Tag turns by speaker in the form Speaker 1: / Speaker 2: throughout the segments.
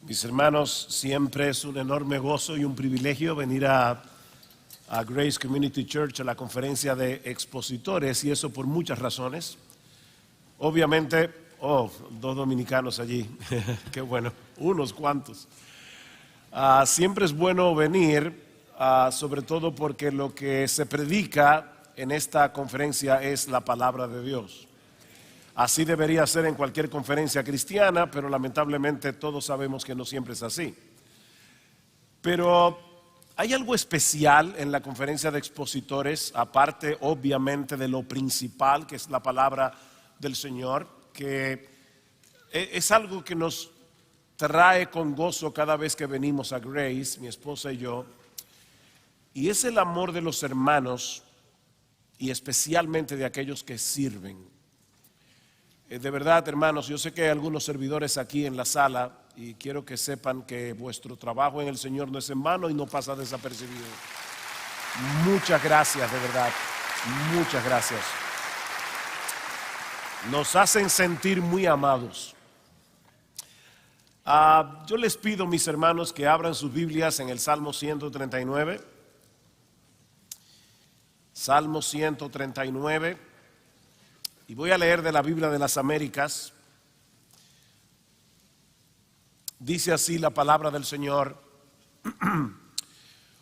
Speaker 1: Mis hermanos, siempre es un enorme gozo y un privilegio venir a Grace Community Church, a la conferencia de expositores, y eso por muchas razones. Obviamente, dos dominicanos allí, qué bueno, unos cuantos. Siempre es bueno venir, sobre todo porque lo que se predica en esta conferencia es la palabra de Dios. Así debería ser en cualquier conferencia cristiana, pero lamentablemente todos sabemos que no siempre es así. Pero hay algo especial en la conferencia de expositores, aparte obviamente de lo principal que es la palabra del Señor, que es algo que nos trae con gozo cada vez que venimos a Grace, mi esposa y yo, y es el amor de los hermanos y especialmente de aquellos que sirven. De verdad, hermanos, yo sé que hay algunos servidores aquí en la sala y quiero que sepan que vuestro trabajo en el Señor no es en vano y no pasa desapercibido. Muchas gracias, de verdad, muchas gracias. Nos hacen sentir muy amados. Yo les pido, mis hermanos, que abran sus Biblias en el Salmo 139. Salmo 139. Y voy a leer de la Biblia de las Américas. Dice así la palabra del Señor.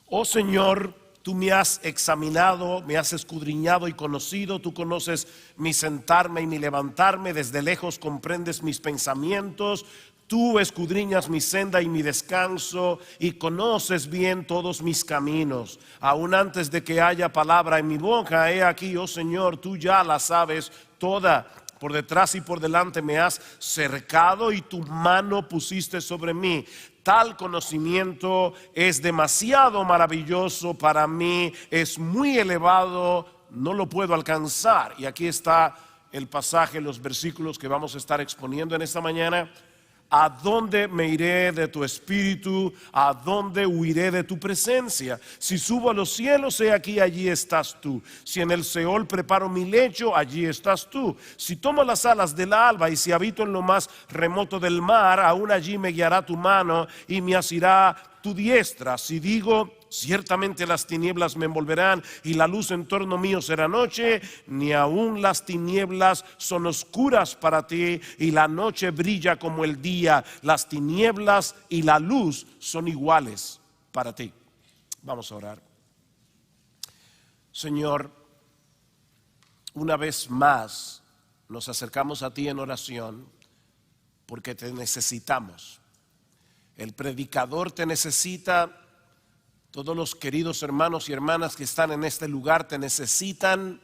Speaker 1: Oh Señor, tú me has examinado, me has escudriñado y conocido. Tú conoces mi sentarme y mi levantarme. Desde lejos comprendes mis pensamientos. Tú escudriñas mi senda y mi descanso y conoces bien todos mis caminos. Aún antes de que haya palabra en mi boca, he aquí, oh Señor, tú ya la sabes toda. Por detrás y por delante me has cercado y tu mano pusiste sobre mí. Tal conocimiento es demasiado maravilloso para mí, es muy elevado, no lo puedo alcanzar. Y aquí está el pasaje, los versículos que vamos a estar exponiendo en esta mañana. ¿A dónde me iré de tu espíritu? ¿A dónde huiré de tu presencia? Si subo a los cielos, he aquí, allí estás tú. Si en el Seol preparo mi lecho, allí estás tú. Si tomo las alas del alba y si habito en lo más remoto del mar, aún allí me guiará tu mano y me asirá tu diestra. Si digo, ciertamente las tinieblas me envolverán y la luz en torno mío será noche, ni aun las tinieblas son oscuras para ti y la noche brilla como el día. Las tinieblas y la luz son iguales para ti. Vamos a orar. Señor, una vez más nos acercamos a ti en oración porque te necesitamos. El predicador te necesita. Todos los queridos hermanos y hermanas que están en este lugar te necesitan.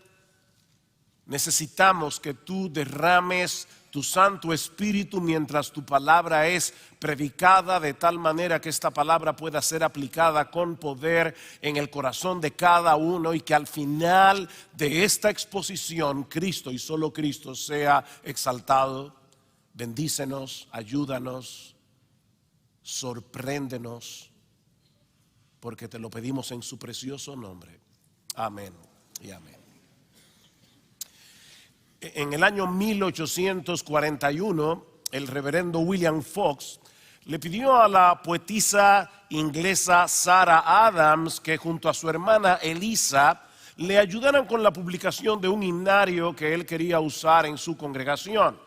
Speaker 1: Necesitamos que tú derrames tu Santo Espíritu mientras tu palabra es predicada, de tal manera que esta palabra pueda ser aplicada con poder en el corazón de cada uno y que al final de esta exposición Cristo y solo Cristo sea exaltado. Bendícenos, ayúdanos, sorpréndenos, porque te lo pedimos en su precioso nombre. Amén y amén. En el año 1841, el reverendo William Fox le pidió a la poetisa inglesa Sarah Adams que junto a su hermana Eliza le ayudaran con la publicación de un himnario que él quería usar en su congregación.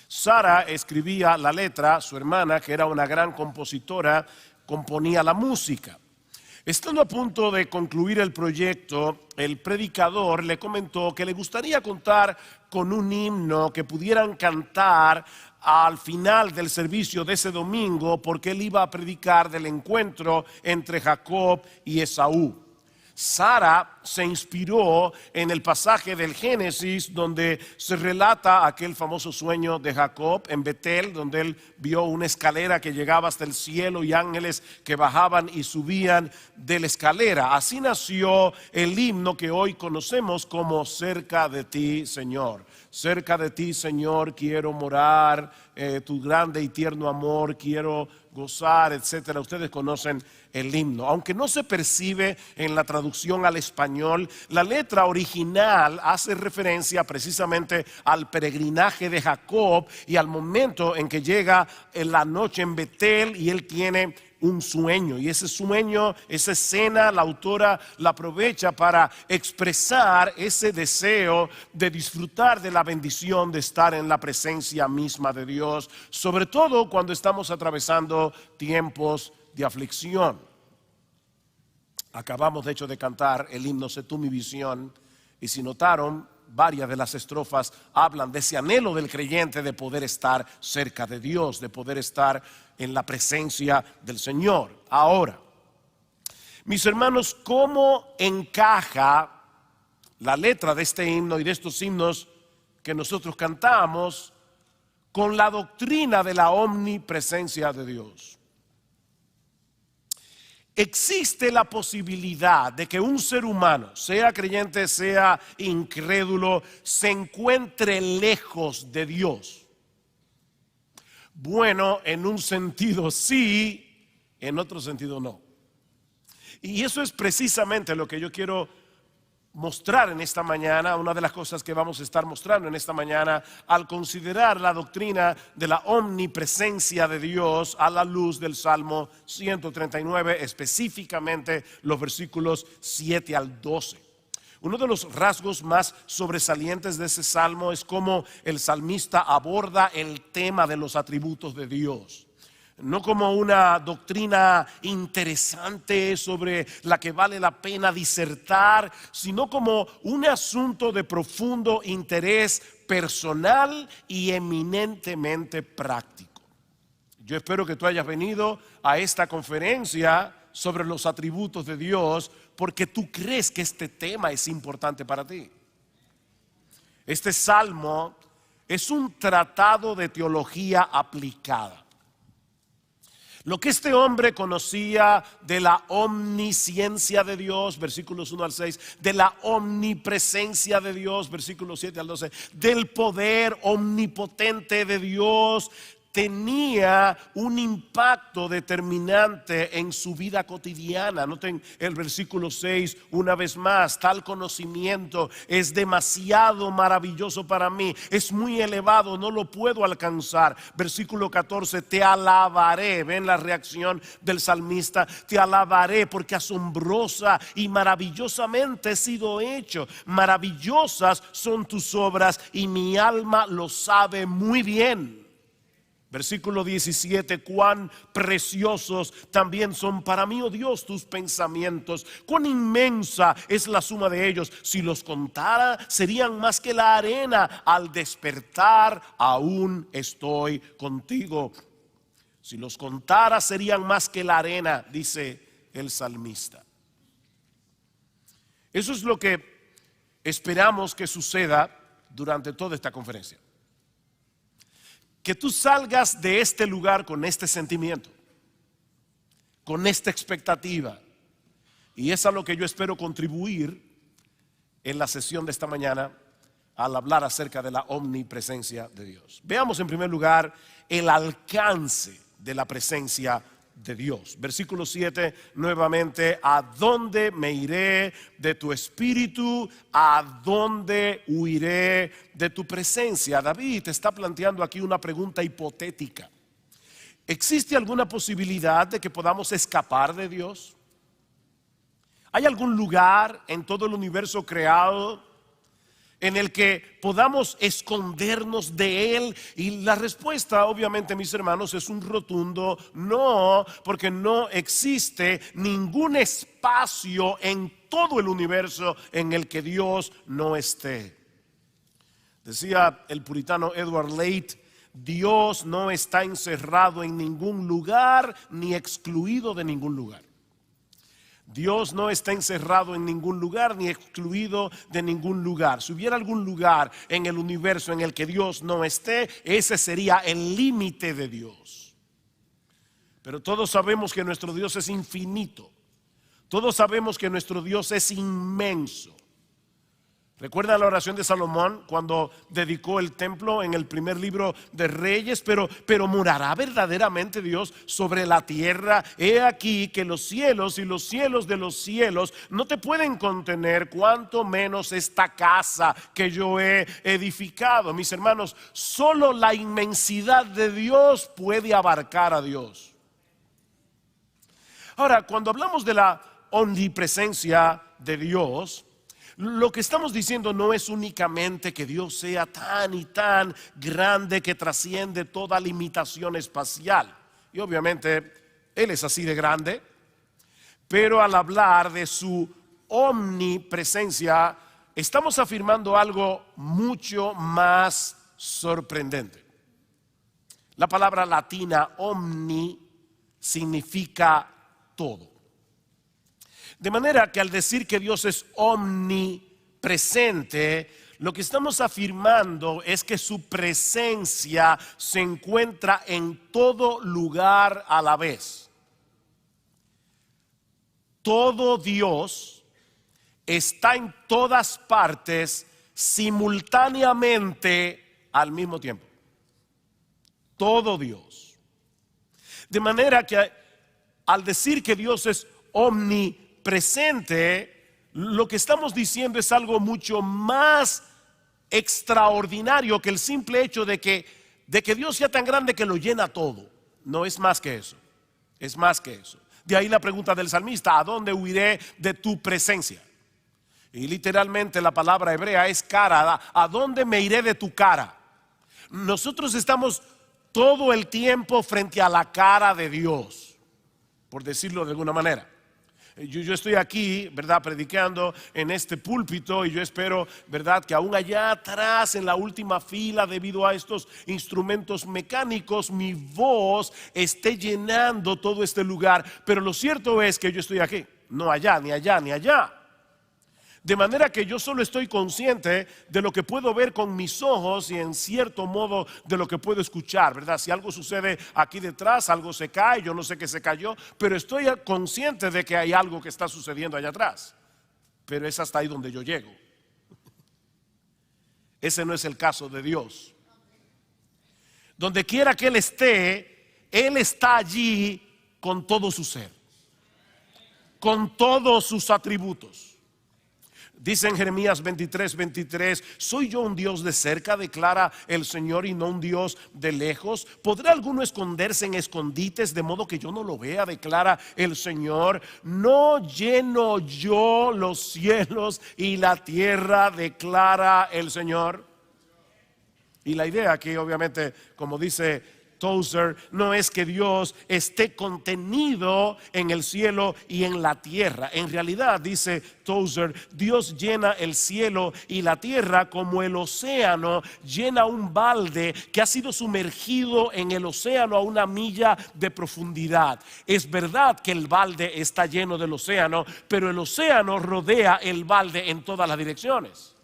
Speaker 1: Sarah escribía la letra, su hermana, que era una gran compositora, componía la música. Estando a punto de concluir el proyecto, el predicador le comentó que le gustaría contar con un himno que pudieran cantar al final del servicio de ese domingo, porque él iba a predicar del encuentro entre Jacob y Esaú. Sara se inspiró en el pasaje del Génesis donde se relata aquel famoso sueño de Jacob en Betel, donde él vio una escalera que llegaba hasta el cielo y ángeles que bajaban y subían de la escalera. Así nació el himno que hoy conocemos como Cerca de ti, Señor. Cerca de ti, Señor, quiero morar, tu grande y tierno amor quiero gozar, etcétera. Ustedes conocen el himno, aunque no se percibe en la traducción al español español. La letra original hace referencia precisamente al peregrinaje de Jacob y al momento en que llega en la noche en Betel y él tiene un sueño, y ese sueño, esa escena, la autora la aprovecha para expresar ese deseo de disfrutar de la bendición de estar en la presencia misma de Dios, sobre todo cuando estamos atravesando tiempos de aflicción. Acabamos de hecho de cantar el himno Sé tú mi visión, y si notaron, varias de las estrofas hablan de ese anhelo del creyente de poder estar cerca de Dios, de poder estar en la presencia del Señor. Ahora, mis hermanos, ¿cómo encaja la letra de este himno y de estos himnos que nosotros cantamos con la doctrina de la omnipresencia de Dios? Existe la posibilidad de que un ser humano, sea creyente, sea incrédulo, se encuentre lejos de Dios. Bueno, en un sentido sí, en otro sentido no. Y eso es precisamente lo que yo quiero mostrar en esta mañana, una de las cosas que vamos a estar mostrando en esta mañana al considerar la doctrina de la omnipresencia de Dios a la luz del Salmo 139, específicamente los versículos 7 al 12. Uno de los rasgos más sobresalientes de ese salmo es cómo el salmista aborda el tema de los atributos de Dios. No como una doctrina interesante sobre la que vale la pena disertar, sino como un asunto de profundo interés personal y eminentemente práctico. Yo espero que tú hayas venido a esta conferencia sobre los atributos de Dios porque tú crees que este tema es importante para ti. Este salmo es un tratado de teología aplicada. Lo que este hombre conocía de la omnisciencia de Dios, versículos 1 al 6, de la omnipresencia de Dios, versículos 7 al 12, del poder omnipotente de Dios, tenía un impacto determinante en su vida cotidiana. Noten el versículo 6 una vez más: tal conocimiento es demasiado maravilloso para mí, es muy elevado, no lo puedo alcanzar. Versículo 14: te alabaré. Ven la reacción del salmista: te alabaré porque asombrosa y maravillosamente he sido hecho. Maravillosas son tus obras y mi alma lo sabe muy bien. Versículo 17: cuán preciosos también son para mí, oh Dios, tus pensamientos. Cuán inmensa es la suma de ellos. Si los contara, serían más que la arena. Al despertar, aún estoy contigo. Si los contara, serían más que la arena, dice el salmista. Eso es lo que esperamos que suceda durante toda esta conferencia. Que tú salgas de este lugar con este sentimiento, con esta expectativa. Y es a lo que yo espero contribuir en la sesión de esta mañana al hablar acerca de la omnipresencia de Dios. Veamos en primer lugar el alcance de la presencia de Dios. Versículo 7 nuevamente: ¿a dónde me iré de tu espíritu? ¿A dónde huiré de tu presencia? David está planteando aquí una pregunta hipotética. ¿Existe alguna posibilidad de que podamos escapar de Dios? ¿Hay algún lugar en todo el universo creado en el que podamos escondernos de Él? Y la respuesta, obviamente, mis hermanos, es un rotundo no, porque no existe ningún espacio en todo el universo en el que Dios no esté. Decía el puritano Edward Leite: Dios no está encerrado en ningún lugar ni excluido de ningún lugar. Dios no está encerrado en ningún lugar ni excluido de ningún lugar. Si hubiera algún lugar en el universo en el que Dios no esté, ese sería el límite de Dios. Pero todos sabemos que nuestro Dios es infinito. Todos sabemos que nuestro Dios es inmenso. ¿Recuerdan la oración de Salomón cuando dedicó el templo en el primer libro de Reyes? Pero morará verdaderamente Dios sobre la tierra. He aquí que los cielos y los cielos de los cielos no te pueden contener, cuanto menos esta casa que yo he edificado. Mis hermanos, solo la inmensidad de Dios puede abarcar a Dios. Ahora, cuando hablamos de la omnipresencia de Dios, lo que estamos diciendo no es únicamente que Dios sea tan y tan grande que trasciende toda limitación espacial. Y obviamente Él es así de grande, pero al hablar de su omnipresencia, estamos afirmando algo mucho más sorprendente. La palabra latina omni significa todo. De manera que al decir que Dios es omnipresente, lo que estamos afirmando es que su presencia se encuentra en todo lugar a la vez. Todo Dios está en todas partes simultáneamente al mismo tiempo. Todo Dios. De manera que al decir que Dios es omnipresente, lo que estamos diciendo es algo mucho más extraordinario que el simple hecho de que Dios sea tan grande que lo llena todo. No es más que eso, es más que eso. De ahí la pregunta del salmista: ¿a dónde huiré de tu presencia? Y literalmente la palabra hebrea es cara. ¿A dónde me iré de tu cara? Nosotros estamos todo el tiempo frente a la cara de Dios, por decirlo de alguna manera. Yo estoy aquí, ¿verdad?, predicando en este púlpito, y yo espero, ¿verdad?, que aún allá atrás en la última fila, debido a estos instrumentos mecánicos, mi voz esté llenando todo este lugar. Pero lo cierto es que yo estoy aquí, no allá, ni allá, ni allá. De manera que yo solo estoy consciente de lo que puedo ver con mis ojos y en cierto modo de lo que puedo escuchar, ¿verdad? Si algo sucede aquí detrás, algo se cae, yo no sé qué se cayó, pero estoy consciente de que hay algo que está sucediendo allá atrás. Pero es hasta ahí donde yo llego. Ese no es el caso de Dios. Donde quiera que Él está allí con todo su ser, con todos sus atributos. Dice en Jeremías 23:23: ¿soy yo un Dios de cerca, declara el Señor, y no un Dios de lejos? ¿Podrá alguno esconderse en escondites de modo que yo no lo vea?, declara el Señor. ¿No lleno yo los cielos y la tierra?, declara el Señor. Y la idea aquí, obviamente, como dice Tozer, no es que Dios esté contenido en el cielo y en la tierra. En realidad, dice Tozer, Dios llena el cielo y la tierra como el océano llena un balde que ha sido sumergido en el océano a 1 milla de profundidad. Es verdad que el balde está lleno del océano, pero el océano rodea el balde en todas las direcciones.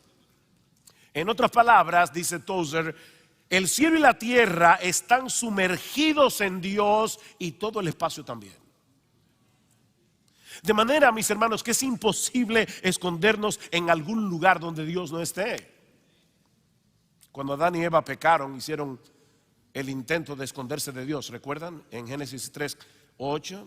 Speaker 1: En otras palabras, dice Tozer, el cielo y la tierra están sumergidos en Dios y todo el espacio también. De manera, mis hermanos, que es imposible escondernos en algún lugar donde Dios no esté. Cuando Adán y Eva pecaron, hicieron el intento de esconderse de Dios, ¿recuerdan? En Génesis 3:8.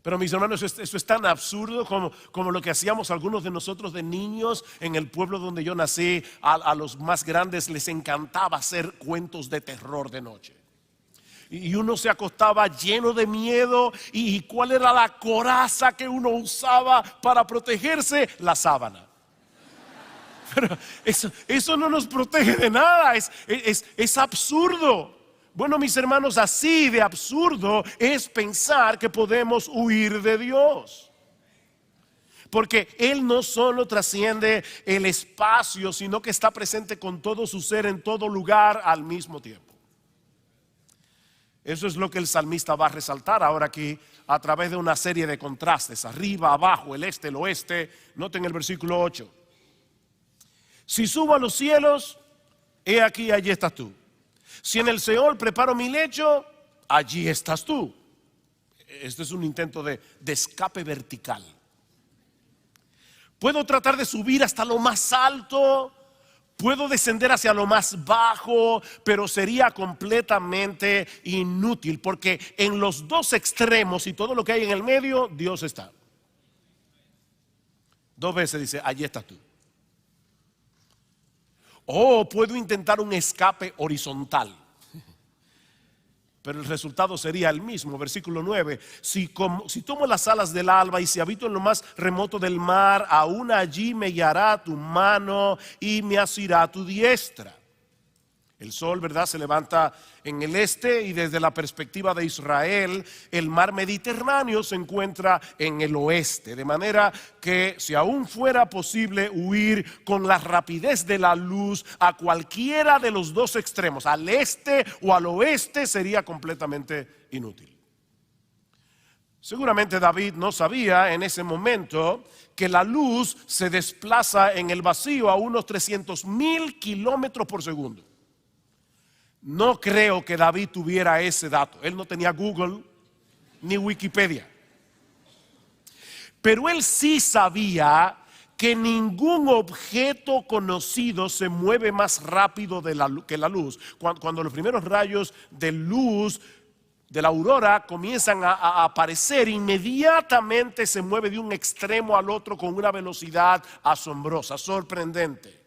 Speaker 1: Pero mis hermanos, eso es tan absurdo como lo que hacíamos algunos de nosotros de niños en el pueblo donde yo nací. A los más grandes les encantaba hacer cuentos de terror de noche. Y uno se acostaba lleno de miedo. ¿Y cuál era la coraza que uno usaba para protegerse? La sábana. Pero eso no nos protege de nada, es absurdo. Bueno, mis hermanos, así de absurdo es pensar que podemos huir de Dios. Porque Él no solo trasciende el espacio, sino que está presente con todo su ser en todo lugar al mismo tiempo. Eso es lo que el salmista va a resaltar ahora aquí a través de una serie de contrastes: arriba, abajo, el este, el oeste. Noten el versículo 8. Si subo a los cielos, he aquí, allí estás tú. Si en el Seol preparo mi lecho, allí estás tú. Este es un intento de escape vertical. Puedo tratar de subir hasta lo más alto, puedo descender hacia lo más bajo, pero sería completamente inútil, porque en los dos extremos y todo lo que hay en el medio, Dios está. 2 veces dice, allí estás tú. O puedo intentar un escape horizontal, pero el resultado sería el mismo. Versículo 9, si tomo las alas del alba y si habito en lo más remoto del mar, aún allí me guiará tu mano y me asirá tu diestra. El sol, ¿verdad?, se levanta en el este, y desde la perspectiva de Israel, el mar Mediterráneo se encuentra en el oeste. De manera que si aún fuera posible huir con la rapidez de la luz a cualquiera de los dos extremos, al este o al oeste, sería completamente inútil. Seguramente David no sabía en ese momento que la luz se desplaza en el vacío a unos 300,000 kilómetros por segundo. No creo que David tuviera ese dato. Él no tenía Google ni Wikipedia. Pero él sí sabía que ningún objeto conocido se mueve más rápido que la luz. Cuando los primeros rayos de luz de la aurora comienzan a aparecer, inmediatamente se mueve de un extremo al otro con una velocidad asombrosa, sorprendente.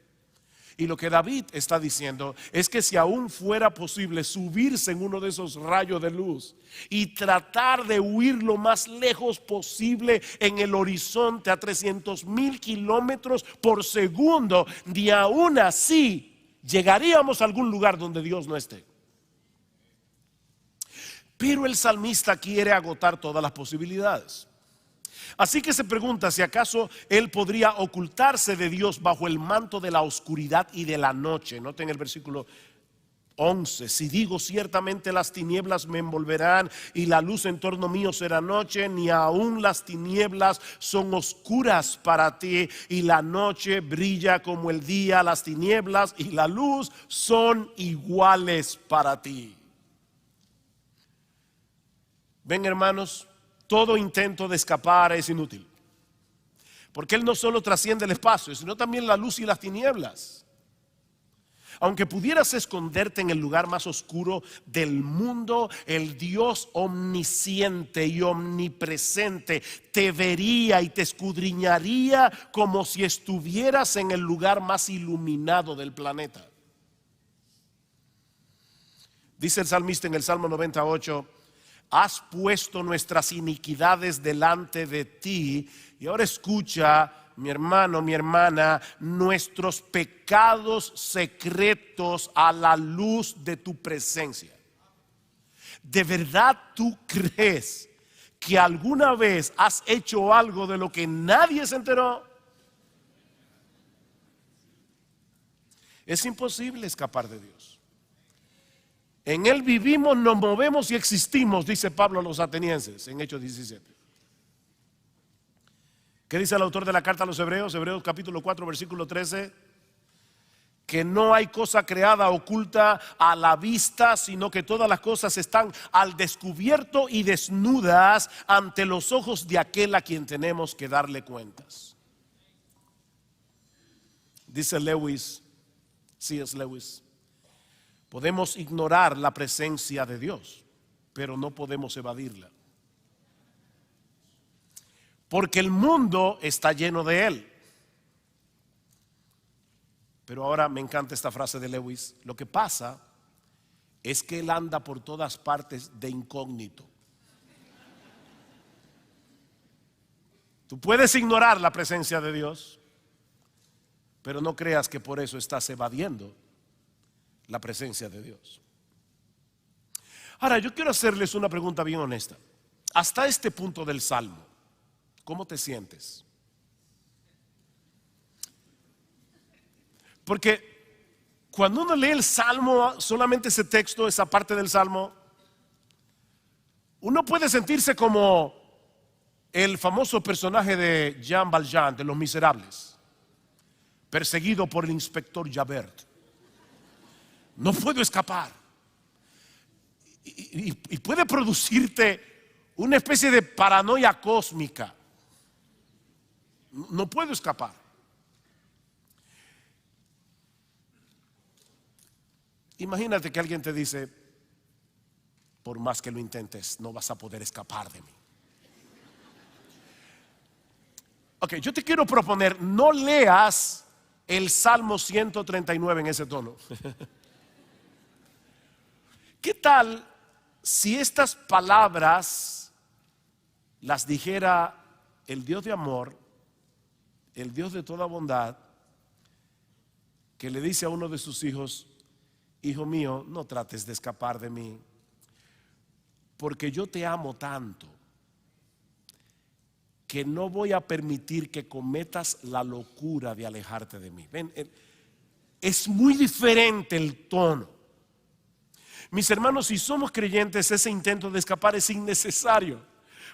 Speaker 1: Y lo que David está diciendo es que si aún fuera posible subirse en uno de esos rayos de luz y tratar de huir lo más lejos posible en el horizonte a 300,000 kilómetros por segundo, ni aún así llegaríamos a algún lugar donde Dios no esté. Pero el salmista quiere agotar todas las posibilidades. Así que se pregunta si acaso él podría ocultarse de Dios bajo el manto de la oscuridad y de la noche. Noten el versículo 11. Si digo ciertamente las tinieblas me envolverán y la luz en torno mío será noche, ni aún las tinieblas son oscuras para ti, y la noche brilla como el día. Las tinieblas y la luz son iguales para ti. Ven, hermanos, todo intento de escapar es inútil, porque Él no solo trasciende el espacio, sino también la luz y las tinieblas. Aunque pudieras esconderte en el lugar más oscuro del mundo, el Dios omnisciente y omnipresente te vería y te escudriñaría como si estuvieras en el lugar más iluminado del planeta. Dice el salmista en el Salmo 98: has puesto nuestras iniquidades delante de ti. Y ahora escucha, mi hermano, mi hermana, nuestros pecados secretos a la luz de tu presencia. ¿De verdad tú crees que alguna vez has hecho algo de lo que nadie se enteró? Es imposible escapar de Dios. En Él vivimos, nos movemos y existimos, dice Pablo a los atenienses en Hechos 17. ¿Qué dice el autor de la carta a los Hebreos? Hebreos capítulo 4 versículo 13. Que no hay cosa creada oculta a la vista, sino que todas las cosas están al descubierto y desnudas ante los ojos de aquel a quien tenemos que darle cuentas. Dice Lewis, C.S. Lewis: podemos ignorar la presencia de Dios, pero no podemos evadirla, porque el mundo está lleno de Él. Pero ahora me encanta esta frase de Lewis: lo que pasa es que Él anda por todas partes de incógnito. Tú puedes ignorar la presencia de Dios, pero no creas que por eso estás evadiendo la presencia de Dios. Ahora, yo quiero hacerles una pregunta bien honesta. Hasta este punto del Salmo, ¿cómo te sientes? Porque cuando uno lee el Salmo, solamente ese texto, esa parte del Salmo, uno puede sentirse como el famoso personaje de Jean Valjean de Los Miserables, perseguido por el inspector Javert. No puedo escapar. Y puede producirte una especie de paranoia cósmica. No puedo escapar. Imagínate que alguien te dice, por más que lo intentes, no vas a poder escapar de mí. Ok, yo te quiero proponer, no leas el Salmo 139 en ese tono. ¿Qué tal si estas palabras las dijera el Dios de amor, el Dios de toda bondad, que le dice a uno de sus hijos: hijo mío, no trates de escapar de mí, porque yo te amo tanto que no voy a permitir que cometas la locura de alejarte de mí? Ven, es muy diferente el tono. Mis hermanos, si somos creyentes, ese intento de escapar es innecesario,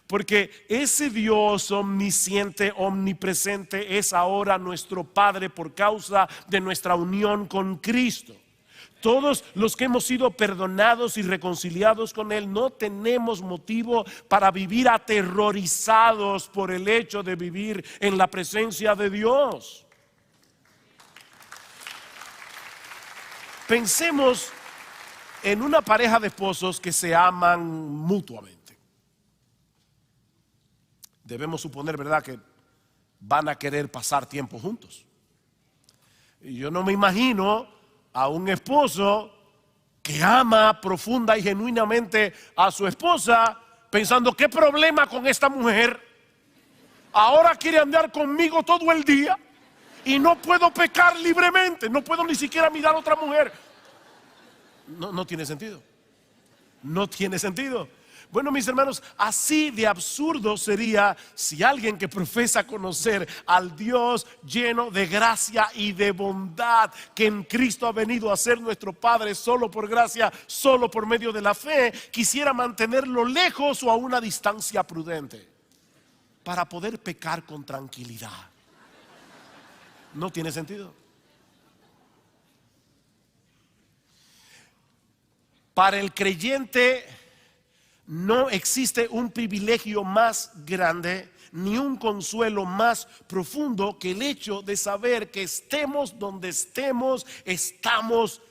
Speaker 1: porque ese Dios omnisciente, omnipresente, es ahora nuestro Padre por causa de nuestra unión con Cristo. Todos los que hemos sido perdonados y reconciliados con Él no tenemos motivo para vivir aterrorizados por el hecho de vivir en la presencia de Dios. Pensemos en una pareja de esposos que se aman mutuamente. Debemos suponer, ¿verdad?, que van a querer pasar tiempo juntos. Y yo no me imagino a un esposo que ama profunda y genuinamente a su esposa pensando: ¿qué problema con esta mujer? Ahora quiere andar conmigo todo el día y no puedo pecar libremente, no puedo ni siquiera mirar a otra mujer. No tiene sentido. No tiene sentido. Bueno, mis hermanos, así de absurdo sería si alguien que profesa conocer al Dios lleno de gracia y de bondad, que en Cristo ha venido a ser nuestro Padre solo por gracia, solo por medio de la fe, quisiera mantenerlo lejos o a una distancia prudente para poder pecar con tranquilidad. No tiene sentido. Para el creyente no existe un privilegio más grande ni un consuelo más profundo que el hecho de saber que estemos donde estemos, estamos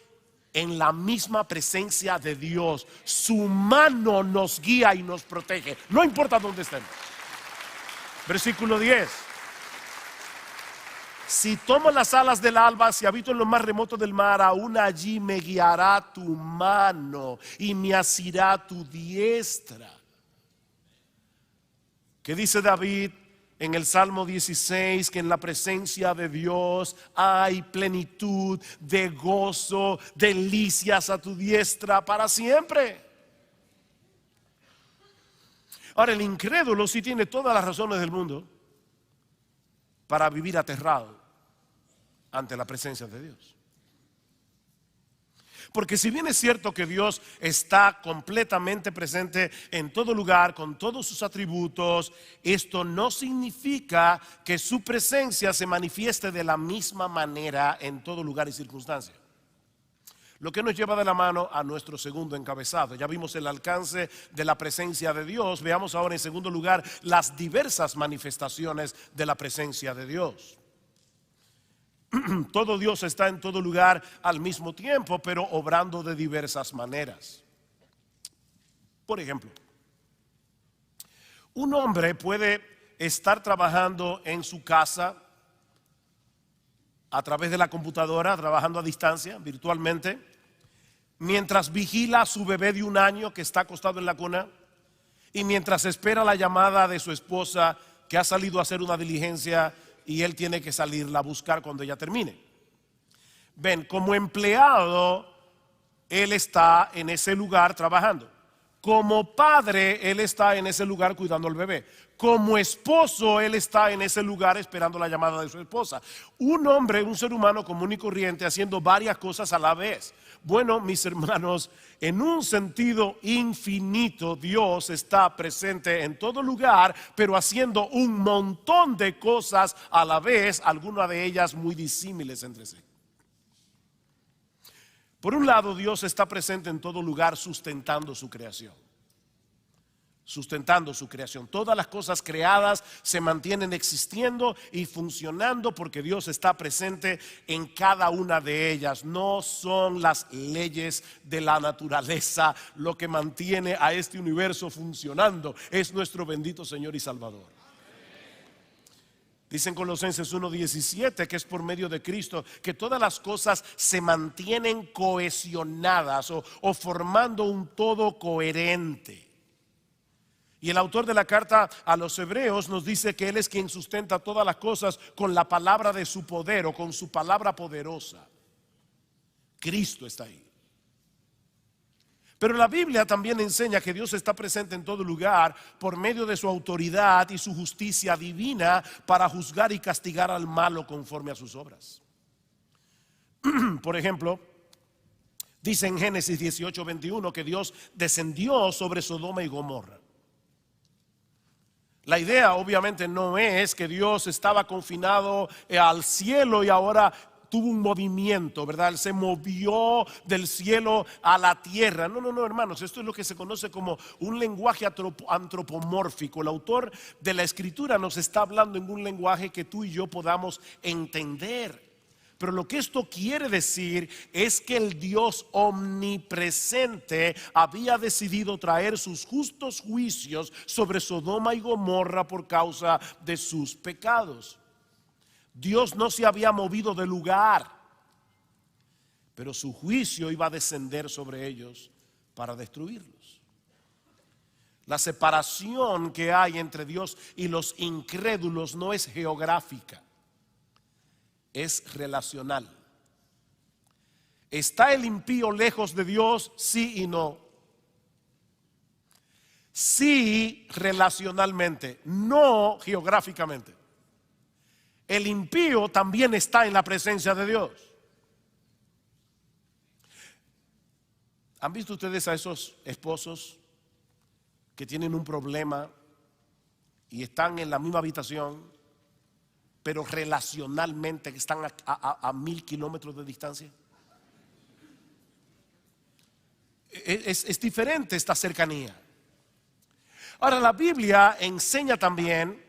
Speaker 1: en la misma presencia de Dios. Su mano nos guía y nos protege, no importa dónde estemos. Versículo 10. Si tomo las alas del alba, si habito en lo más remoto del mar, aún allí me guiará tu mano y me asirá tu diestra. ¿Qué dice David en el Salmo 16? Que en la presencia de Dios hay plenitud de gozo, delicias a tu diestra para siempre. Ahora, el incrédulo sí tiene todas las razones del mundo para vivir aterrado ante la presencia de Dios. Porque si bien es cierto que Dios está completamente presente en todo lugar, con todos sus atributos, esto no significa que su presencia se manifieste de la misma manera en todo lugar y circunstancia. Lo que nos lleva de la mano a nuestro segundo encabezado. Ya vimos el alcance de la presencia de Dios. Veamos ahora en segundo lugar las diversas manifestaciones de la presencia de Dios. Todo Dios está en todo lugar al mismo tiempo, pero obrando de diversas maneras. Por ejemplo, un hombre puede estar trabajando en su casa a través de la computadora, trabajando a distancia, virtualmente, mientras vigila a su bebé de 1 año que está acostado en la cuna y mientras espera la llamada de su esposa que ha salido a hacer una diligencia y él tiene que salirla a buscar cuando ella termine. Ven, como empleado, él está en ese lugar trabajando. Como padre, él está en ese lugar cuidando al bebé. Como esposo, él está en ese lugar esperando la llamada de su esposa. Un hombre, un ser humano común y corriente, haciendo varias cosas a la vez. Bueno, mis hermanos, en un sentido infinito, Dios está presente en todo lugar, pero haciendo un montón de cosas a la vez, algunas de ellas muy disímiles entre sí. Por un lado, Dios está presente en todo lugar sustentando su creación. sustentando su creación. Todas las cosas creadas se mantienen existiendo y funcionando porque Dios está presente en cada una de ellas. No son las leyes de la naturaleza lo que mantiene a este universo funcionando, es nuestro bendito Señor y Salvador. Dicen Colosenses 1:17 que es por medio de Cristo que todas las cosas se mantienen cohesionadas o formando un todo coherente. Y el autor de la carta a los Hebreos nos dice que Él es quien sustenta todas las cosas con la palabra de su poder o con su palabra poderosa. Cristo está ahí. Pero la Biblia también enseña que Dios está presente en todo lugar por medio de su autoridad y su justicia divina para juzgar y castigar al malo conforme a sus obras. Por ejemplo, dice en Génesis 18:21 que Dios descendió sobre Sodoma y Gomorra. La idea obviamente no es que Dios estaba confinado al cielo y ahora tuvo un movimiento, ¿verdad? Él se movió del cielo a la tierra. No, hermanos, esto es lo que se conoce como un lenguaje antropomórfico. El autor de la escritura nos está hablando en un lenguaje que tú y yo podamos entender. Pero lo que esto quiere decir es que el Dios omnipresente había decidido traer sus justos juicios sobre Sodoma y Gomorra por causa de sus pecados. Dios no se había movido de lugar, pero su juicio iba a descender sobre ellos para destruirlos. La separación que hay entre Dios y los incrédulos no es geográfica, es relacional. ¿Está el impío lejos de Dios? Sí y no. Sí relacionalmente, no geográficamente. El impío también está en la presencia de Dios. ¿Han visto ustedes a esos esposos que tienen un problema y están en la misma habitación, pero relacionalmente están a 1000 kilómetros de distancia? Es diferente esta cercanía. Ahora, la Biblia enseña también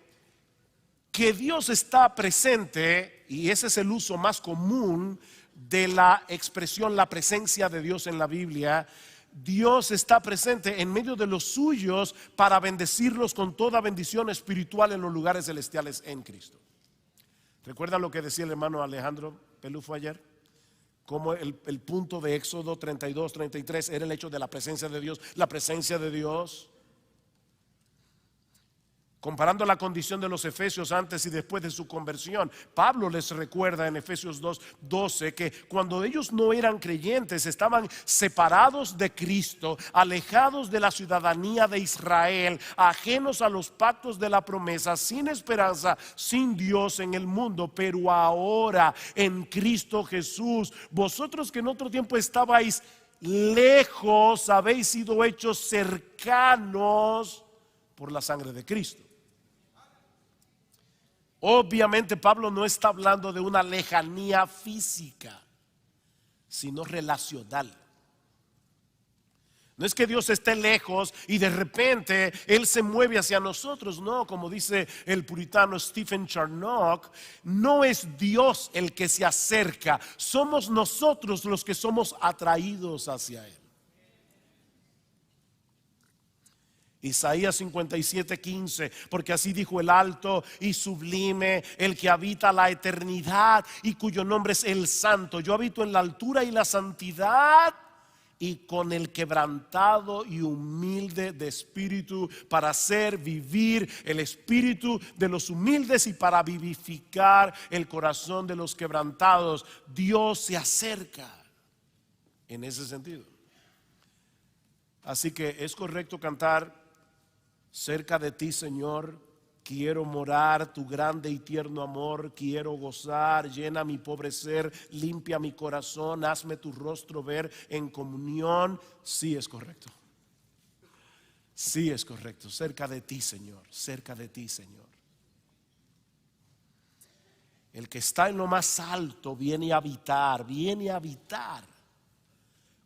Speaker 1: que Dios está presente, y ese es el uso más común de la expresión la presencia de Dios en la Biblia. Dios está presente en medio de los suyos para bendecirlos con toda bendición espiritual en los lugares celestiales en Cristo. ¿Recuerdan lo que decía el hermano Alejandro Pelufo ayer? Como el punto de Éxodo 32-33 era el hecho de la presencia de Dios. La presencia de Dios, comparando la condición de los efesios antes y después de su conversión, Pablo les recuerda en Efesios 2:12 que cuando ellos no eran creyentes estaban separados de Cristo, alejados de la ciudadanía de Israel, ajenos a los pactos de la promesa, sin esperanza, sin Dios en el mundo. Pero ahora en Cristo Jesús, vosotros que en otro tiempo estabais lejos, habéis sido hechos cercanos por la sangre de Cristo. Obviamente Pablo no está hablando de una lejanía física, sino relacional. No es que Dios esté lejos y de repente Él se mueve hacia nosotros. No, como dice el puritano Stephen Charnock, no es Dios el que se acerca, somos nosotros los que somos atraídos hacia Él. Isaías 57:15, porque así dijo el alto y sublime, el que habita la eternidad y cuyo nombre es el Santo. Yo habito en la altura y la santidad y con el quebrantado y humilde de espíritu, para hacer vivir el espíritu de los humildes y para vivificar el corazón de los quebrantados. Dios se acerca en ese sentido. Así que es correcto cantar: cerca de ti, Señor, quiero morar, tu grande y tierno amor quiero gozar. Llena mi pobre ser, limpia mi corazón, hazme tu rostro ver en comunión. Sí, es correcto. Sí, es correcto. Cerca de ti, Señor, cerca de ti, Señor. El que está en lo más alto viene a habitar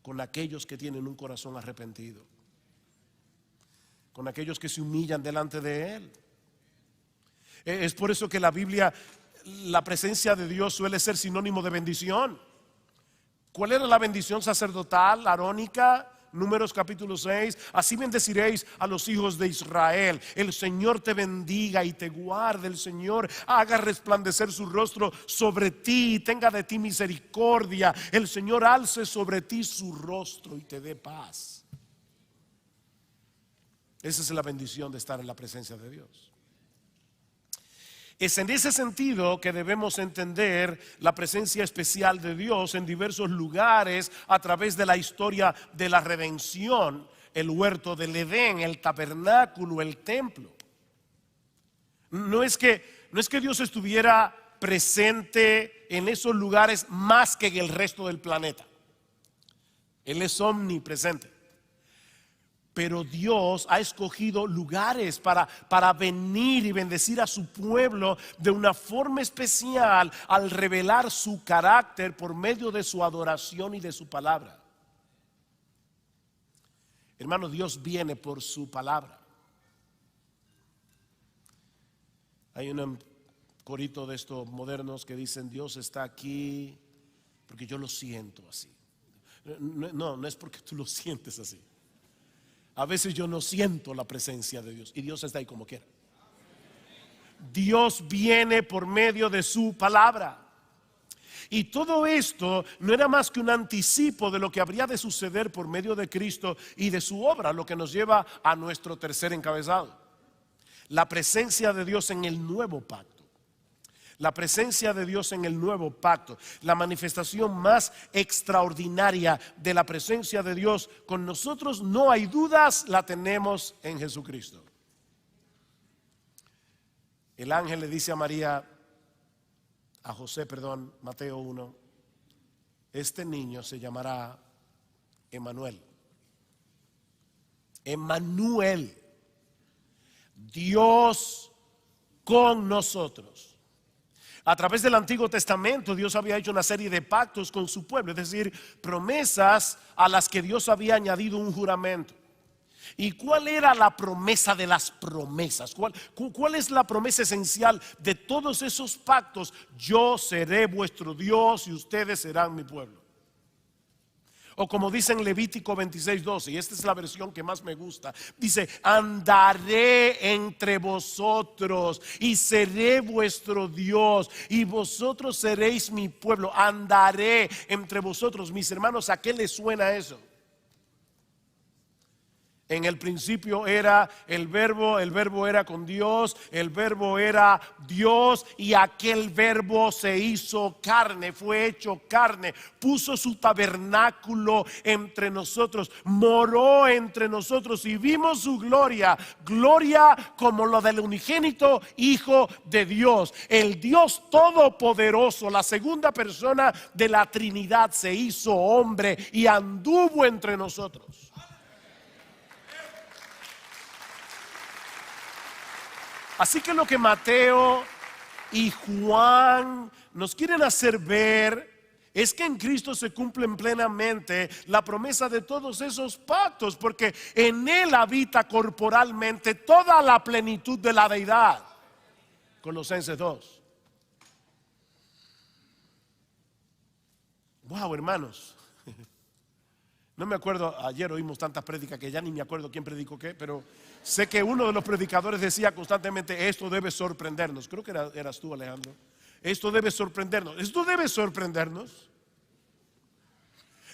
Speaker 1: con aquellos que tienen un corazón arrepentido. con aquellos que se humillan delante de Él. Es por eso que la Biblia, la presencia de Dios suele ser sinónimo de bendición. ¿Cuál era la bendición sacerdotal, arónica? Números capítulo 6, así bendeciréis a los hijos de Israel. El Señor te bendiga y te guarde. El Señor haga resplandecer su rostro sobre ti y tenga de ti misericordia. El Señor alce sobre ti su rostro y te dé paz. Esa es la bendición de estar en la presencia de Dios. Es en ese sentido que debemos entender la presencia especial de Dios en diversos lugares a través de la historia de la redención, el huerto del Edén, el tabernáculo, el templo. No es que Dios estuviera presente en esos lugares más que en el resto del planeta. Él es omnipresente. Pero Dios ha escogido lugares para venir y bendecir a su pueblo de una forma especial al revelar su carácter por medio de su adoración y de su palabra. Hermano, Dios viene por su palabra. Hay un corito de estos modernos que dicen: Dios está aquí porque yo lo siento así. No es porque tú lo sientes así. A veces yo no siento la presencia de Dios y Dios está ahí como quiera. Dios viene por medio de su palabra. Y todo esto no era más que un anticipo de lo que habría de suceder por medio de Cristo y de su obra, lo que nos lleva a nuestro tercer encabezado: la presencia de Dios en el nuevo pacto. La presencia de Dios en el nuevo pacto, la manifestación más extraordinaria de la presencia de Dios con nosotros, no hay dudas, la tenemos en Jesucristo. El ángel le dice a José, Mateo 1: este niño se llamará Emmanuel. Emmanuel, Dios con nosotros. A través del Antiguo Testamento Dios había hecho una serie de pactos con su pueblo, es decir, promesas a las que Dios había añadido un juramento. ¿Y cuál era la promesa de las promesas? ¿Cuál es la promesa esencial de todos esos pactos? Yo seré vuestro Dios y ustedes serán mi pueblo. O como dice en Levítico 26:12, y esta es la versión que más me gusta, dice: andaré entre vosotros y seré vuestro Dios y vosotros seréis mi pueblo. Andaré entre vosotros. Mis hermanos, ¿a qué les suena eso? En el principio era el verbo era con Dios, el verbo era Dios y aquel verbo se hizo carne, fue hecho carne, puso su tabernáculo entre nosotros, moró entre nosotros y vimos su gloria, gloria como lo del unigénito Hijo de Dios. El Dios todopoderoso, la segunda persona de la Trinidad, se hizo hombre y anduvo entre nosotros. Así que lo que Mateo y Juan nos quieren hacer ver es que en Cristo se cumplen plenamente la promesa de todos esos pactos, porque en Él habita corporalmente toda la plenitud de la deidad. Colosenses 2. Wow, hermanos. No me acuerdo, ayer oímos tantas prédicas que ya ni me acuerdo quién predicó qué, pero sé que uno de los predicadores decía constantemente: esto debe sorprendernos. Creo que eras tú, Alejandro. Esto debe sorprendernos. Esto debe sorprendernos.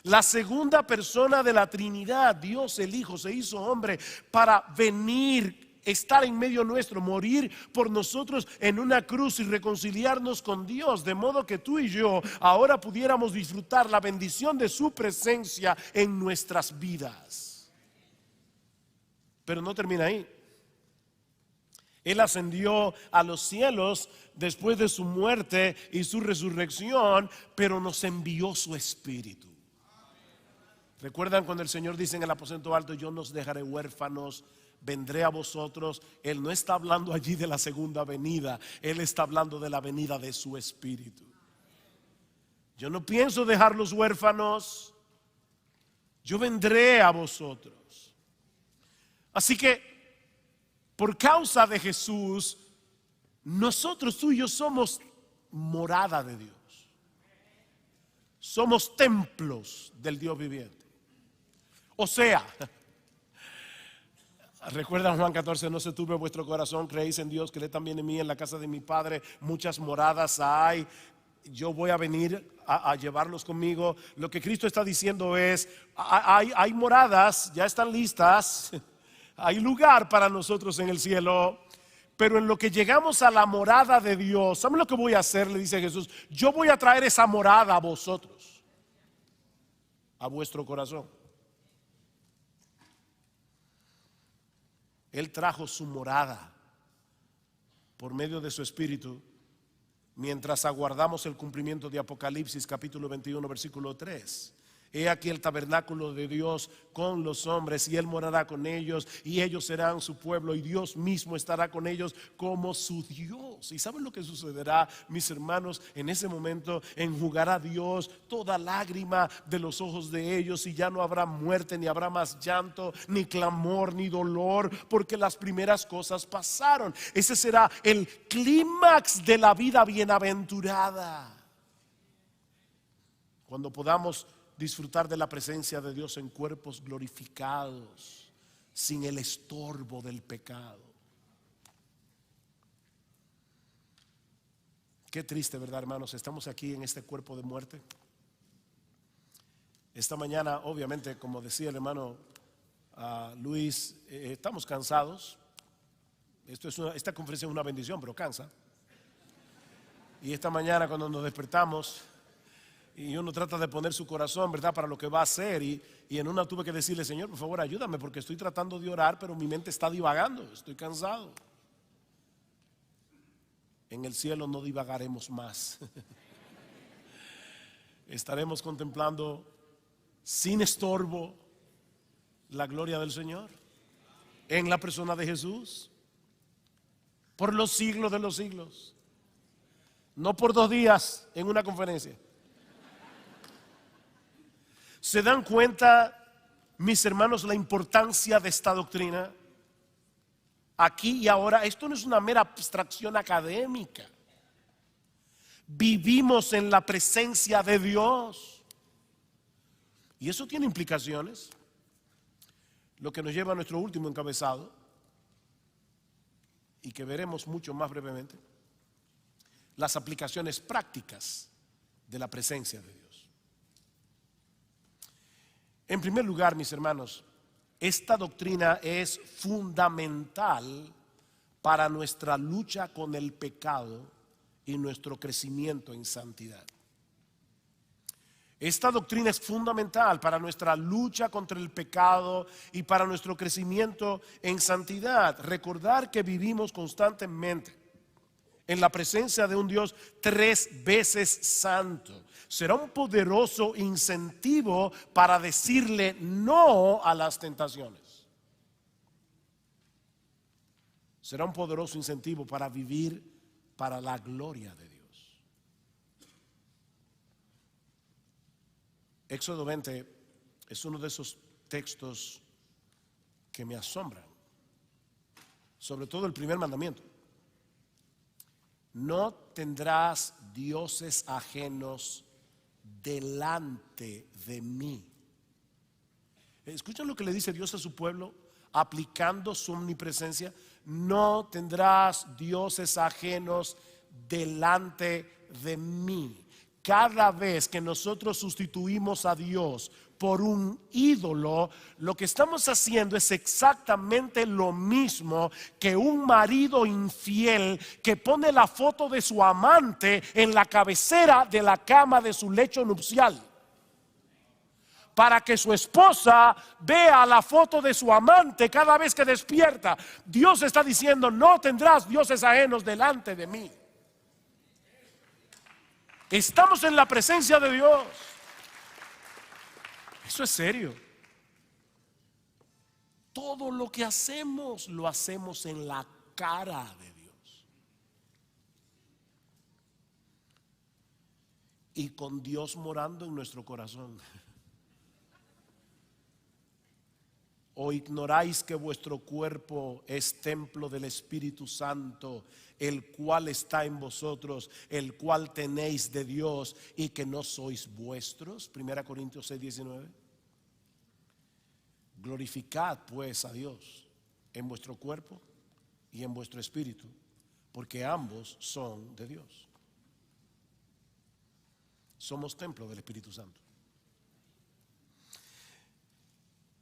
Speaker 1: La segunda persona de la Trinidad, Dios el Hijo, se hizo hombre para venir, estar en medio nuestro, morir por nosotros en una cruz y reconciliarnos con Dios, de modo que tú y yo ahora pudiéramos disfrutar la bendición de su presencia en nuestras vidas. Pero no termina ahí. Él ascendió a los cielos después de su muerte y su resurrección, pero nos envió su Espíritu. ¿Recuerdan cuando el Señor dice en el aposento alto: yo no os dejaré huérfanos, vendré a vosotros? Él no está hablando allí de la segunda venida, Él está hablando de la venida de su Espíritu. Yo no pienso dejarlos huérfanos, yo vendré a vosotros. Así que Por causa de Jesús, nosotros, tú y yo, somos morada de Dios. Somos templos del Dios viviente. O sea, recuerdan Juan 14, no se turbe vuestro corazón, creéis en Dios, creed también en mí. En la casa de mi Padre muchas moradas hay. Yo voy a venir a llevarlos conmigo. Lo que Cristo está diciendo es, hay moradas, ya están listas. Hay lugar para nosotros en el cielo. Pero en lo que llegamos a la morada de Dios, ¿saben lo que voy a hacer? Le dice Jesús, yo voy a traer esa morada a vosotros, a vuestro corazón. Él trajo su morada por medio de su Espíritu, mientras aguardamos el cumplimiento de Apocalipsis capítulo 21 versículo 3. He aquí el tabernáculo de Dios con los hombres, y Él morará con ellos, y ellos serán su pueblo, y Dios mismo estará con ellos como su Dios. ¿Y saben lo que sucederá, mis hermanos? En ese momento enjugará Dios toda lágrima de los ojos de ellos, y ya no habrá muerte, ni habrá más llanto, ni clamor, ni dolor, porque las primeras cosas pasaron. Ese será el clímax de la vida bienaventurada, cuando podamos disfrutar de la presencia de Dios en cuerpos glorificados, sin el estorbo del pecado. Qué triste, ¿verdad, hermanos? Estamos aquí en este cuerpo de muerte. Esta mañana, obviamente, como decía el hermano Luis, estamos cansados. Esta conferencia es una bendición, pero cansa. Y esta mañana, cuando nos despertamos, y uno trata de poner su corazón, ¿verdad?, para lo que va a hacer. Y en una tuve que decirle, Señor, por favor, ayúdame, porque estoy tratando de orar, pero mi mente está divagando, estoy cansado. En el cielo no divagaremos más. Estaremos contemplando sin estorbo la gloria del Señor en la persona de Jesús por los siglos de los siglos. No por 2 días en una conferencia. ¿Se dan cuenta, mis hermanos, la importancia de esta doctrina? Aquí y ahora, esto no es una mera abstracción académica. Vivimos en la presencia de Dios. Y eso tiene implicaciones. Lo que nos lleva a nuestro último encabezado, y que veremos mucho más brevemente: las aplicaciones prácticas de la presencia de Dios. En primer lugar, mis hermanos, esta doctrina es fundamental para nuestra lucha con el pecado y nuestro crecimiento en santidad. Esta doctrina es fundamental para nuestra lucha contra el pecado y para nuestro crecimiento en santidad. Recordar que vivimos constantemente en la presencia de un Dios 3 veces santo será un poderoso incentivo para decirle no a las tentaciones. Será un poderoso incentivo para vivir para la gloria de Dios. Éxodo 20 es uno de esos textos que me asombran, sobre todo el primer mandamiento: no tendrás dioses ajenos delante de mí. ¿Escuchan lo que le dice Dios a su pueblo aplicando su omnipresencia? No tendrás dioses ajenos delante de mí. Cada vez que nosotros sustituimos a Dios por un ídolo, lo que estamos haciendo es exactamente lo mismo que un marido infiel que pone la foto de su amante en la cabecera de la cama de su lecho nupcial, para que su esposa vea la foto de su amante cada vez que despierta. Dios está diciendo: no tendrás dioses ajenos delante de mí. Estamos en la presencia de Dios. Eso es serio. Todo lo que hacemos lo hacemos en la cara de Dios, y con Dios morando en nuestro corazón. ¿O ignoráis que vuestro cuerpo es templo del Espíritu Santo, el cual está en vosotros, el cual tenéis de Dios, y que no sois vuestros? 1 Corintios 6:19. Glorificad pues a Dios en vuestro cuerpo y en vuestro espíritu, porque ambos son de Dios. Somos templo del Espíritu Santo.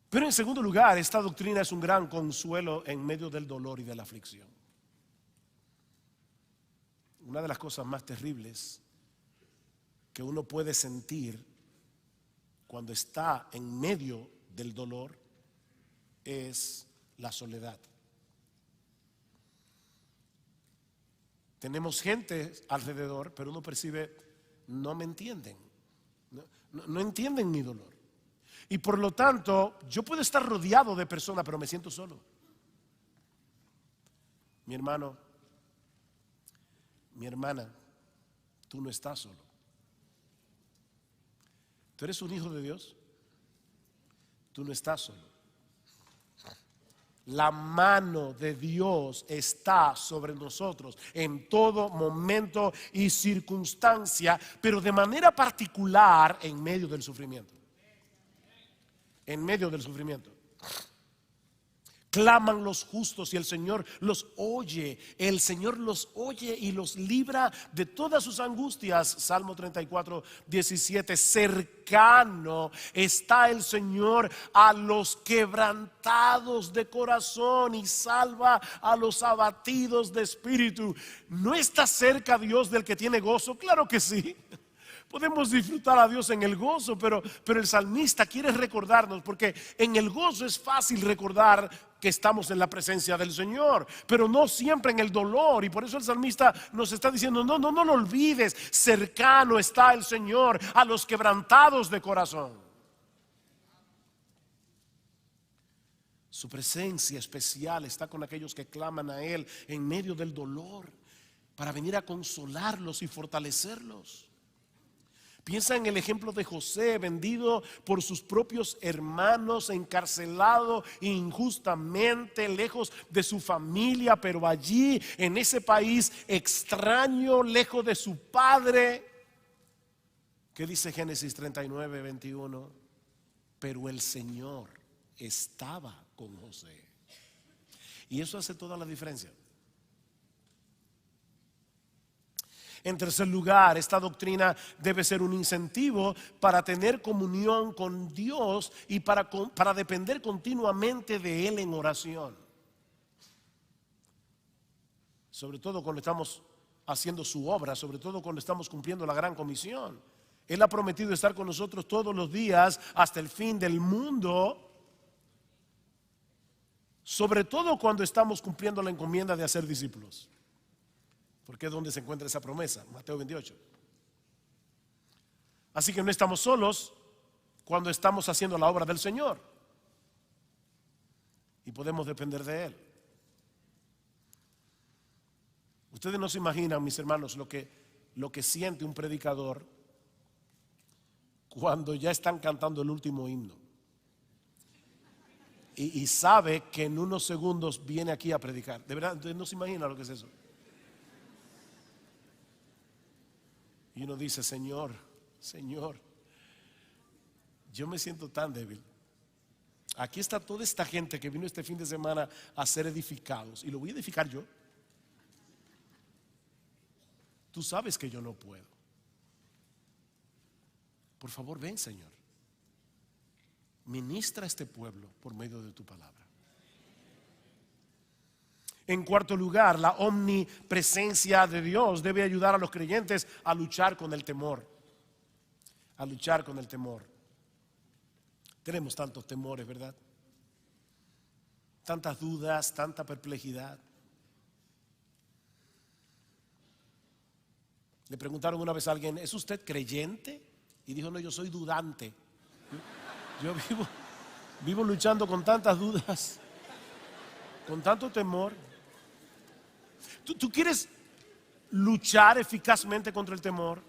Speaker 1: Pero en segundo lugar, esta doctrina es un gran consuelo en medio del dolor y de la aflicción. Una de las cosas más terribles que uno puede sentir cuando está en medio del dolor es la soledad. Tenemos gente alrededor, pero uno percibe, no me entienden, no entienden mi dolor. Y por lo tanto, yo puedo estar rodeado de personas, pero me siento solo. Mi hermano, mi hermana, tú no estás solo. Tú eres un hijo de Dios. Tú no estás solo. La mano de Dios está sobre nosotros en todo momento y circunstancia, pero de manera particular en medio del sufrimiento. En medio del sufrimiento. Claman los justos y el Señor los oye. El Señor los oye y los libra de todas sus angustias. Salmo 34:17. Cercano está el Señor a los quebrantados de corazón y salva a los abatidos de espíritu. ¿No está cerca Dios del que tiene gozo? Claro que sí. Podemos disfrutar a Dios en el gozo, pero el salmista quiere recordarnos, porque en el gozo es fácil recordar que estamos en la presencia del Señor, pero no siempre en el dolor. Y por eso el salmista nos está diciendo, no lo olvides, cercano está el Señor a los quebrantados de corazón. Su presencia especial está con aquellos que claman a Él en medio del dolor, para venir a consolarlos y fortalecerlos. Piensa en el ejemplo de José, vendido por sus propios hermanos, encarcelado injustamente, lejos de su familia, pero allí en ese país extraño, lejos de su padre. ¿Qué dice Génesis 39:21? Pero el Señor estaba con José. Y eso hace toda la diferencia. En tercer lugar, esta doctrina debe ser un incentivo para tener comunión con Dios y para depender continuamente de Él en oración. Sobre todo cuando estamos haciendo su obra, sobre todo cuando estamos cumpliendo la gran comisión. Él ha prometido estar con nosotros todos los días hasta el fin del mundo. Sobre todo cuando estamos cumpliendo la encomienda de hacer discípulos. Porque es donde se encuentra esa promesa, Mateo 28. Así que no estamos solos cuando estamos haciendo la obra del Señor. Y podemos depender de Él. Ustedes no se imaginan, mis hermanos, lo que siente un predicador cuando ya están cantando el último himno. Y sabe que en unos segundos viene aquí a predicar. De verdad, ustedes no se imaginan lo que es eso. Y uno dice, Señor, yo me siento tan débil. Aquí está toda esta gente que vino este fin de semana a ser edificados. Y lo voy a edificar yo. Tú sabes que yo no puedo. Por favor, ven, Señor. Ministra a este pueblo por medio de tu palabra. En cuarto lugar, la omnipresencia de Dios debe ayudar a los creyentes a luchar con el temor. A luchar con el temor. Tenemos tantos temores, ¿verdad? Tantas dudas, tanta perplejidad. Le preguntaron una vez a alguien, ¿es usted creyente? Y dijo, no, yo soy dudante. Yo vivo luchando con tantas dudas, con tanto temor. ¿Tú quieres luchar eficazmente contra el temor?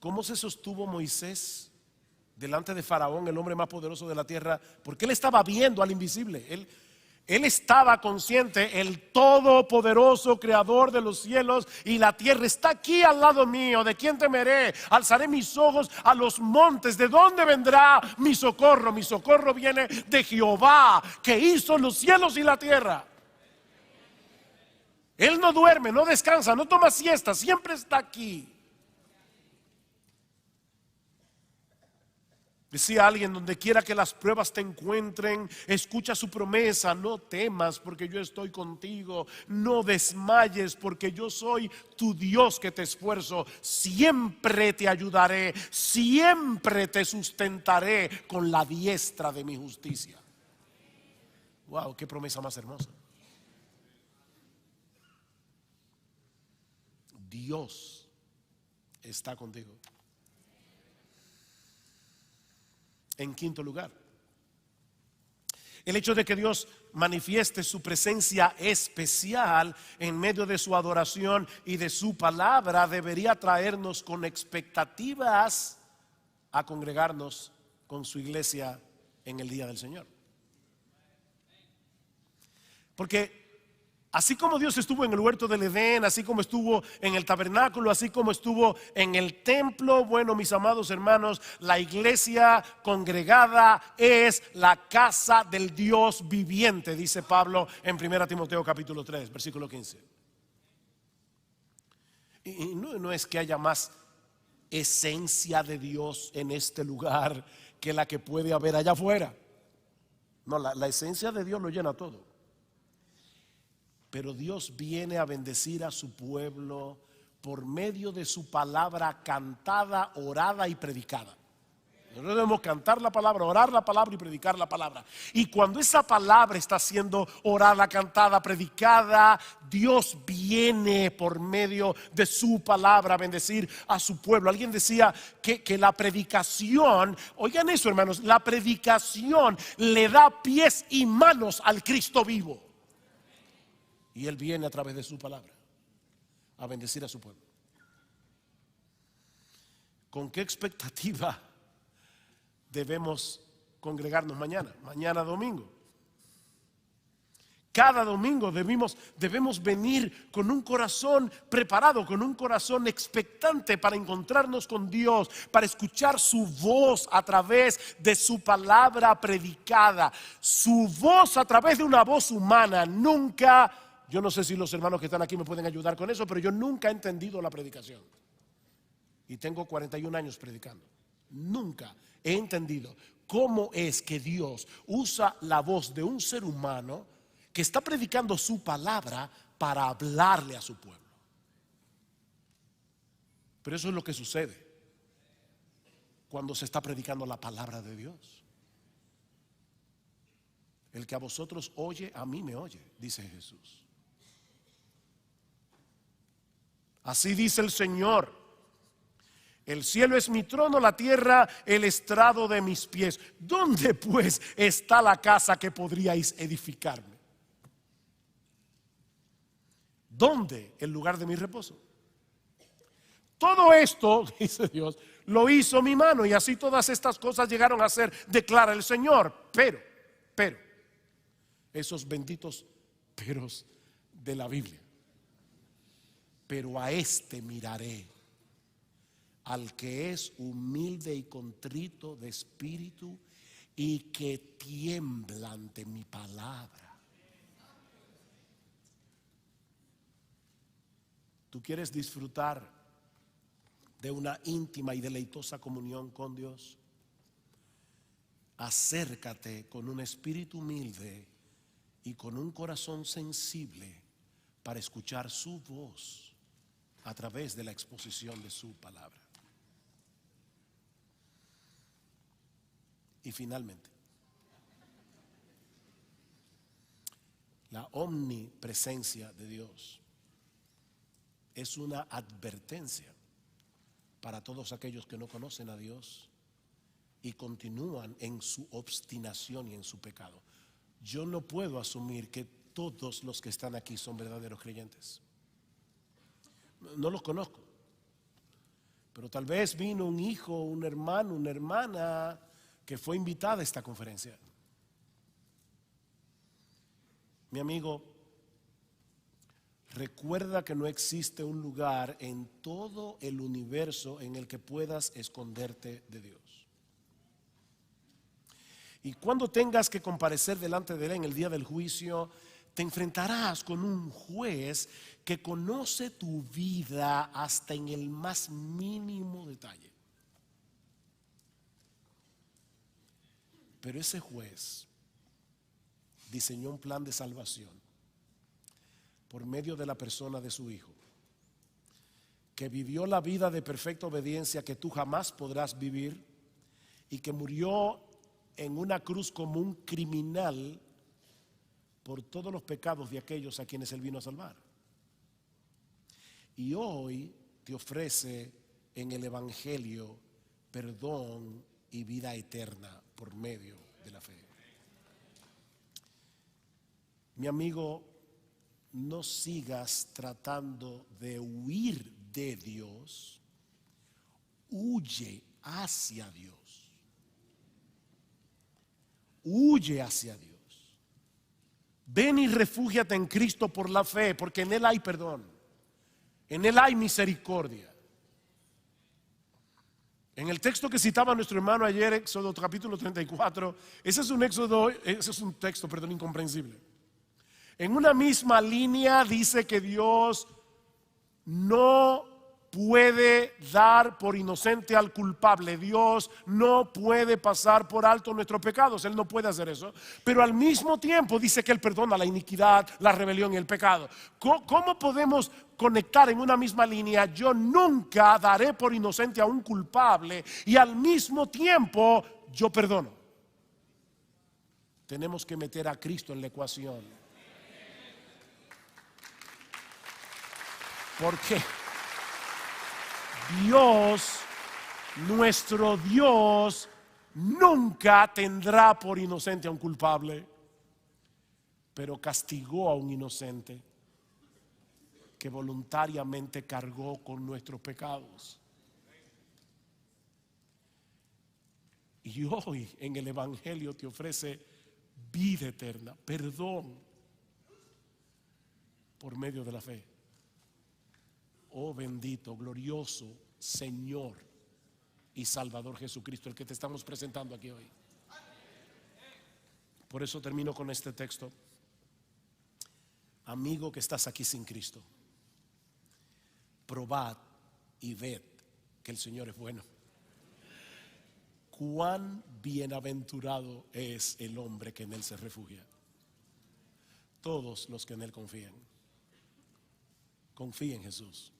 Speaker 1: ¿Cómo se sostuvo Moisés delante de Faraón, el hombre más poderoso de la tierra, porque él estaba viendo al invisible. Él estaba consciente, el todopoderoso creador de los cielos y la tierra está aquí al lado mío. ¿De quién temeré? Alzaré mis ojos a los montes. ¿De dónde vendrá mi socorro? Mi socorro viene de Jehová, que hizo los cielos y la tierra. Él no duerme, no descansa, no toma siesta, siempre está aquí. Decía alguien: donde quiera que las pruebas te encuentren, escucha su promesa. No temas porque yo estoy contigo. No desmayes porque yo soy tu Dios que te esfuerzo. Siempre te ayudaré, siempre te sustentaré con la diestra de mi justicia. Wow, qué promesa más hermosa. Dios está contigo. En quinto lugar, el hecho de que Dios manifieste su presencia especial en medio de su adoración y de su palabra debería traernos con expectativas a congregarnos con su iglesia en el día del Señor. Porque así como Dios estuvo en el huerto del Edén, así como estuvo en el tabernáculo, así como estuvo en el templo, bueno, mis amados hermanos, la iglesia congregada es la casa del Dios viviente, dice Pablo en 1 Timoteo capítulo 3, versículo 15. Y no es que haya más esencia de Dios en este lugar que la que puede haber allá afuera. No, la esencia de Dios lo llena todo. Pero Dios viene a bendecir a su pueblo por medio de su palabra cantada, orada y predicada. Nosotros debemos cantar la palabra, orar la palabra y predicar la palabra. Y cuando esa palabra está siendo orada, cantada, predicada, Dios viene por medio de su palabra a bendecir a su pueblo. Alguien decía que la predicación, oigan eso hermanos, la predicación le da pies y manos al Cristo vivo. Y Él viene a través de su palabra a bendecir a su pueblo. ¿Con qué expectativa debemos congregarnos mañana? Mañana domingo. Cada domingo debemos venir con un corazón preparado, con un corazón expectante para encontrarnos con Dios, para escuchar su voz a través de su palabra predicada. Su voz a través de una voz humana. Nunca... Yo no sé si los hermanos que están aquí me pueden ayudar con eso, pero yo nunca he entendido la predicación. Y tengo 41 años predicando. Nunca he entendido cómo es que Dios usa la voz de un ser humano que está predicando su palabra para hablarle a su pueblo. Pero eso es lo que sucede cuando se está predicando la palabra de Dios. El que a vosotros oye, a mí me oye, dice Jesús. Así dice el Señor: el cielo es mi trono, la tierra el estrado de mis pies. ¿Dónde pues está la casa que podríais edificarme? ¿Dónde el lugar de mi reposo? Todo esto, dice Dios, lo hizo mi mano, y así todas estas cosas llegaron a ser, declara el Señor. Pero, esos benditos peros de la Biblia. Pero a este miraré, al que es humilde y contrito de espíritu y que tiembla ante mi palabra. ¿Tú quieres disfrutar de una íntima y deleitosa comunión con Dios? Acércate con un espíritu humilde y con un corazón sensible para escuchar su voz a través de la exposición de su palabra. Y finalmente, la omnipresencia de Dios es una advertencia para todos aquellos que no conocen a Dios y continúan en su obstinación y en su pecado. Yo no puedo asumir que todos los que están aquí son verdaderos creyentes. No los conozco, Pero tal vez vino un hijo, un hermano, una hermana que fue invitada a esta conferencia. Mi amigo, recuerda que no existe un lugar en todo el universo en el que puedas esconderte de Dios. Y cuando tengas que comparecer delante de Él en el día del juicio, te enfrentarás con un juez que conoce tu vida hasta en el más mínimo detalle. Pero ese juez diseñó un plan de salvación por medio de la persona de su Hijo, que vivió la vida de perfecta obediencia que tú jamás podrás vivir y que murió en una cruz como un criminal por todos los pecados de aquellos a quienes Él vino a salvar. Y hoy te ofrece en el Evangelio perdón y vida eterna por medio de la fe. Mi amigo, no sigas tratando de huir de Dios, huye hacia Dios. Huye hacia Dios. Ven y refúgiate en Cristo por la fe, porque en Él hay perdón, en Él hay misericordia. En el texto que citaba nuestro hermano ayer, Éxodo capítulo 34, ese es un texto incomprensible. En una misma línea dice que Dios no puede dar por inocente al culpable. Dios no puede pasar por alto nuestros pecados. Él no puede hacer eso. Pero al mismo tiempo dice que Él perdona la iniquidad, la rebelión y el pecado. ¿Cómo podemos conectar en una misma línea? Yo nunca daré por inocente a un culpable y al mismo tiempo yo perdono. Tenemos que meter a Cristo en la ecuación. Porque Dios, nuestro Dios, nunca tendrá por inocente a un culpable, pero castigó a un inocente que voluntariamente cargó con nuestros pecados. Y hoy en el Evangelio te ofrece vida eterna, perdón por medio de la fe. Oh bendito, glorioso Señor y Salvador Jesucristo, el que te estamos presentando aquí hoy. Por eso termino con este texto. Amigo que estás aquí sin Cristo, probad y ved que el Señor es bueno. Cuán bienaventurado es el hombre que en Él se refugia. Todos los que en Él confían. Confía en Jesús.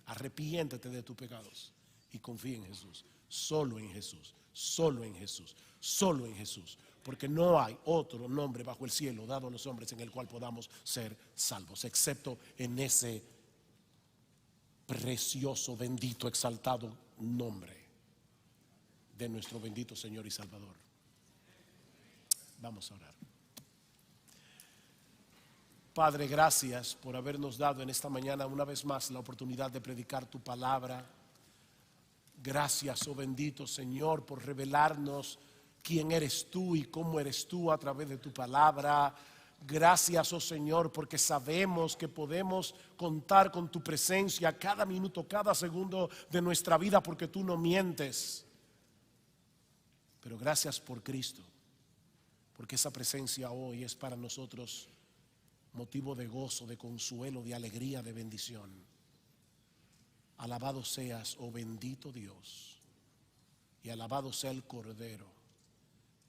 Speaker 1: Arrepiéntete de tus pecados y confía en Jesús. Solo en Jesús, solo en Jesús, solo en Jesús. Porque no hay otro nombre bajo el cielo dado a los hombres en el cual podamos ser salvos, excepto en ese precioso, bendito, exaltado nombre de nuestro bendito Señor y Salvador. Vamos a orar. Padre, gracias por habernos dado en esta mañana una vez más la oportunidad de predicar tu palabra. Gracias, oh bendito Señor, por revelarnos quién eres tú y cómo eres tú a través de tu palabra. Gracias, oh Señor, porque sabemos que podemos contar con tu presencia cada minuto, cada segundo de nuestra vida, porque tú no mientes. Pero gracias por Cristo, porque esa presencia hoy es para nosotros motivo de gozo, de consuelo, de alegría, de bendición. Alabado seas, oh bendito Dios, y alabado sea el Cordero